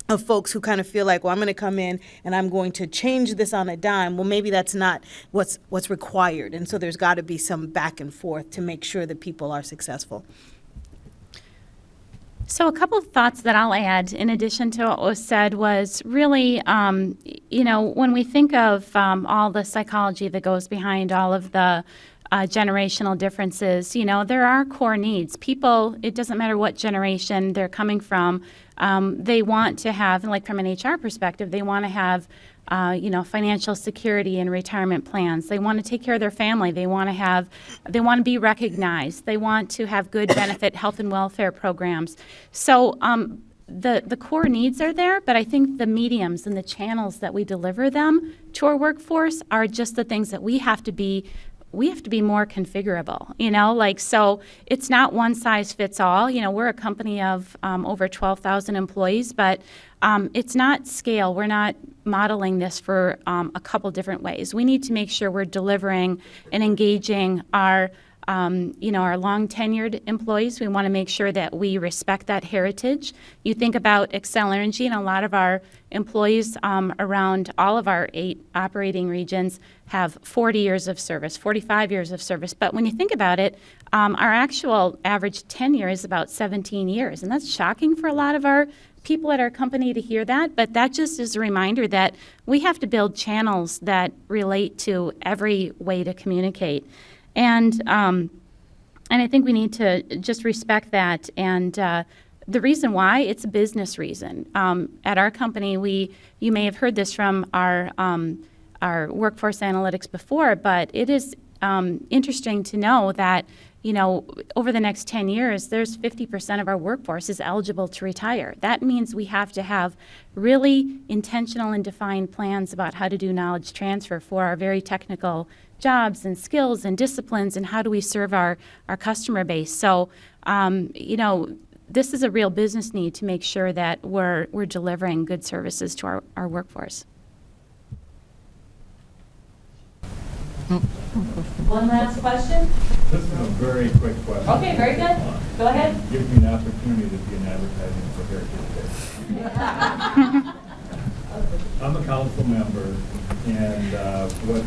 of folks who kind of feel like, well, I'm going to come in and I'm going to change this on a dime. Well, maybe that's not what's required. And so there's got to be some back and forth to make sure that people are successful. So a couple of thoughts that I'll add in addition to what was said was really, when we think of all the psychology that goes behind all of the generational differences, there are core needs. People, it doesn't matter what generation they're coming from, they want to have, like from an HR perspective, they want to have financial security and retirement plans. They want to take care of their family. They want to be recognized. They want to have good benefit health and welfare programs. So the core needs are there, but I think the mediums and the channels that we deliver them to our workforce are just the things that we have to be more configurable, so it's not one size fits all. We're a company of over 12,000 employees, but it's not scale. We're not modeling this for a couple different ways. We need to make sure we're delivering and engaging our long tenured employees. We want to make sure that we respect that heritage. You think about Xcel Energy, and a lot of our employees around all of our 8 operating regions have 40 years of service, 45 years of service. But when you think about it, our actual average tenure is about 17 years. And that's shocking for a lot of our people at our company to hear that. But that just is a reminder that we have to build channels that relate to every way to communicate. And I think we need to just respect that. And the reason why, it's a business reason. At our company, you may have heard this from our workforce analytics before, but it is interesting to know that over the next 10 years, there's 50% of our workforce is eligible to retire. That means we have to have really intentional and defined plans about how to do knowledge transfer for our very technical jobs and skills and disciplines, and how do we serve our customer base. So, this is a real business need to make sure that we're delivering good services to our workforce. One last question? This is a very quick question. Okay, very good. Go ahead. Give me an opportunity to be an advertising for Heritage Day. I'm a council member, and what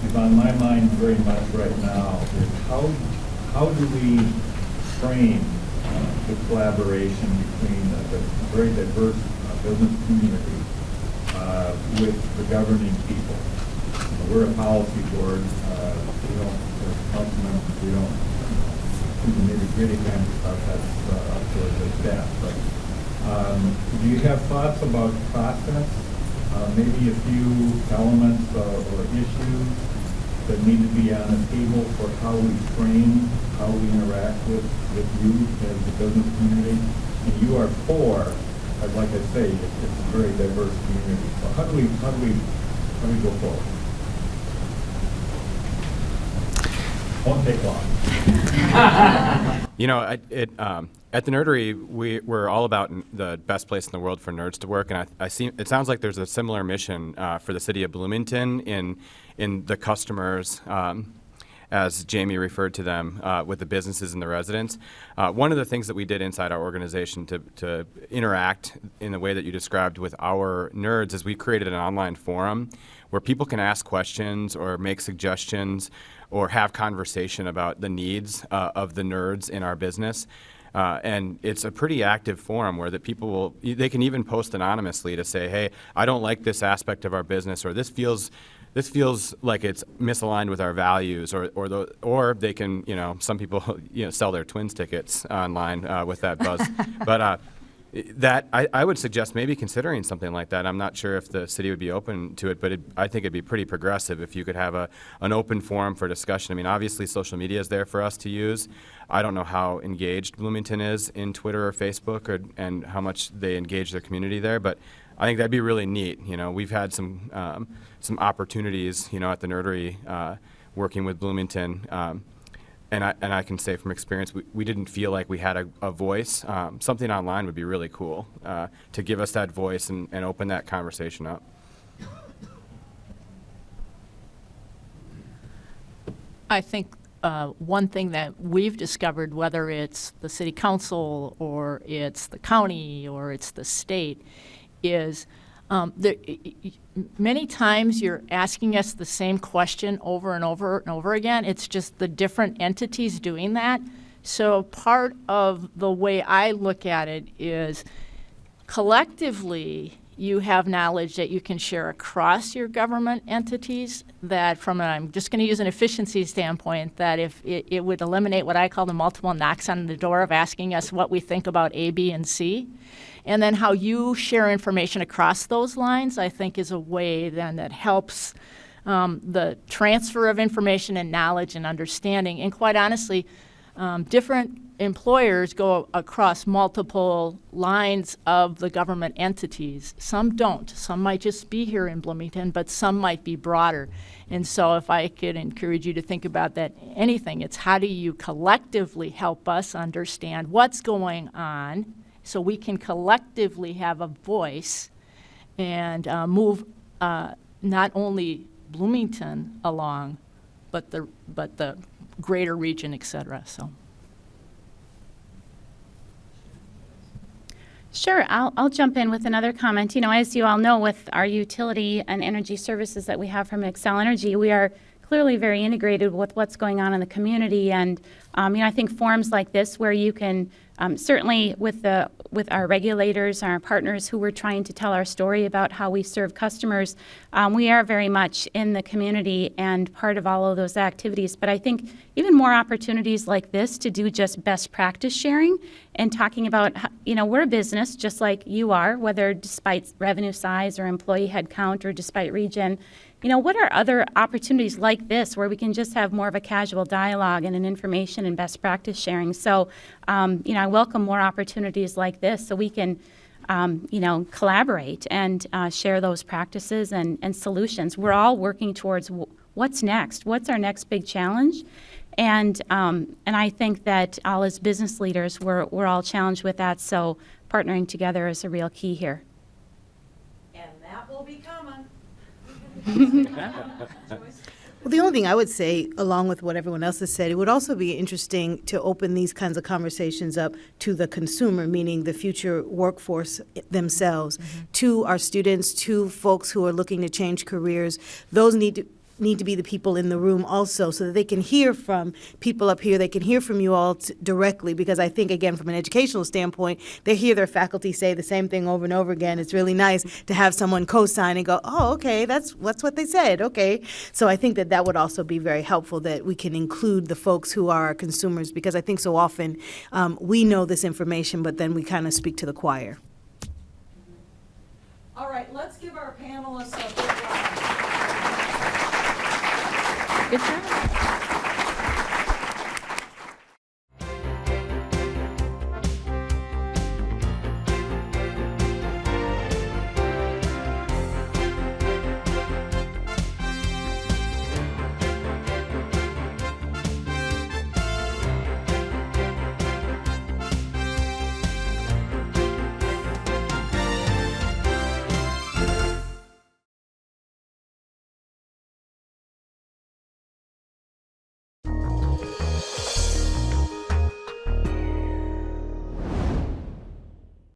is on my mind very much right now is how do we frame the collaboration between the very diverse business community with the governing people. We're a policy board. We don't, as council members, we don't do the nitty-gritty kind of stuff. That's up to the staff. But do you have thoughts about process? Maybe a few elements or issues that need to be on the table for how we frame, how we interact with you as the business community. And you are for, like I say, it's a very diverse community. So how do we go forward? Won't take long. At the Nerdery, we're all about the best place in the world for nerds to work, and it sounds like there's a similar mission for the city of Bloomington in the customers, as Jamie referred to them, with the businesses and the residents. One of the things that we did inside our organization to interact in the way that you described with our nerds is we created an online forum where people can ask questions or make suggestions or have conversation about the needs of the nerds in our business. And it's a pretty active forum where they can even post anonymously to say, hey, I don't like this aspect of our business, or this feels this feels like it's misaligned with our values, or they can, some people, sell their Twins tickets online with that buzz. But I would suggest maybe considering something like that. I'm not sure if the city would be open to it, but I think it'd be pretty progressive if you could have an open forum for discussion. I mean, obviously social media is there for us to use. I don't know how engaged Bloomington is in Twitter or Facebook and how much they engage their community there, but I think that'd be really neat. We've had some opportunities, at the Nerdery working with Bloomington. And I can say from experience, we didn't feel like we had a voice. Something online would be really cool to give us that voice and open that conversation up. I think one thing that we've discovered, whether it's the city council or it's the county or it's the state, is many times you're asking us the same question over and over and over again. It's just the different entities doing that. So part of the way I look at it is collectively you have knowledge that you can share across your government entities that I'm just going to use an efficiency standpoint, that if it would eliminate what I call the multiple knocks on the door of asking us what we think about A, B, and C. And then how you share information across those lines, I think, is a way then that helps the transfer of information and knowledge and understanding. And quite honestly, different employers go across multiple lines of the government entities. Some don't. Some might just be here in Bloomington, but some might be broader. And so if I could encourage you to think about that, it's how do you collectively help us understand what's going on so we can collectively have a voice and move not only Bloomington along, but the greater region, et cetera. So. Sure, I'll jump in with another comment. As you all know, with our utility and energy services that we have from Xcel Energy, we are clearly very integrated with what's going on in the community. And I think forums like this, where you can certainly with our regulators, our partners who we're trying to tell our story about how we serve customers, we are very much in the community and part of all of those activities. But I think even more opportunities like this to do just best practice sharing and talking about, we're a business just like you are, whether despite revenue size or employee headcount or despite region. What are other opportunities like this where we can just have more of a casual dialogue and an information and best practice sharing? So, I welcome more opportunities like this so we can, collaborate and share those practices and solutions. We're all working towards what's next. What's our next big challenge? And I think that all as business leaders, we're all challenged with that. So partnering together is a real key here. And that will be coming. Well, the only thing I would say, along with what everyone else has said, it would also be interesting to open these kinds of conversations up to the consumer, meaning the future workforce themselves, to our students, to folks who are looking to change careers. Those need to be the people in the room also, so that they can hear from people up here. They can hear from you all directly, because I think, again, from an educational standpoint, they hear their faculty say the same thing over and over again. It's really nice to have someone co-sign and go, oh, okay, that's what they said, okay. So I think that would also be very helpful, that we can include the folks who are our consumers, because I think so often we know this information, but then we kind of speak to the choir. All right, let's give our panelists a big round. Good job.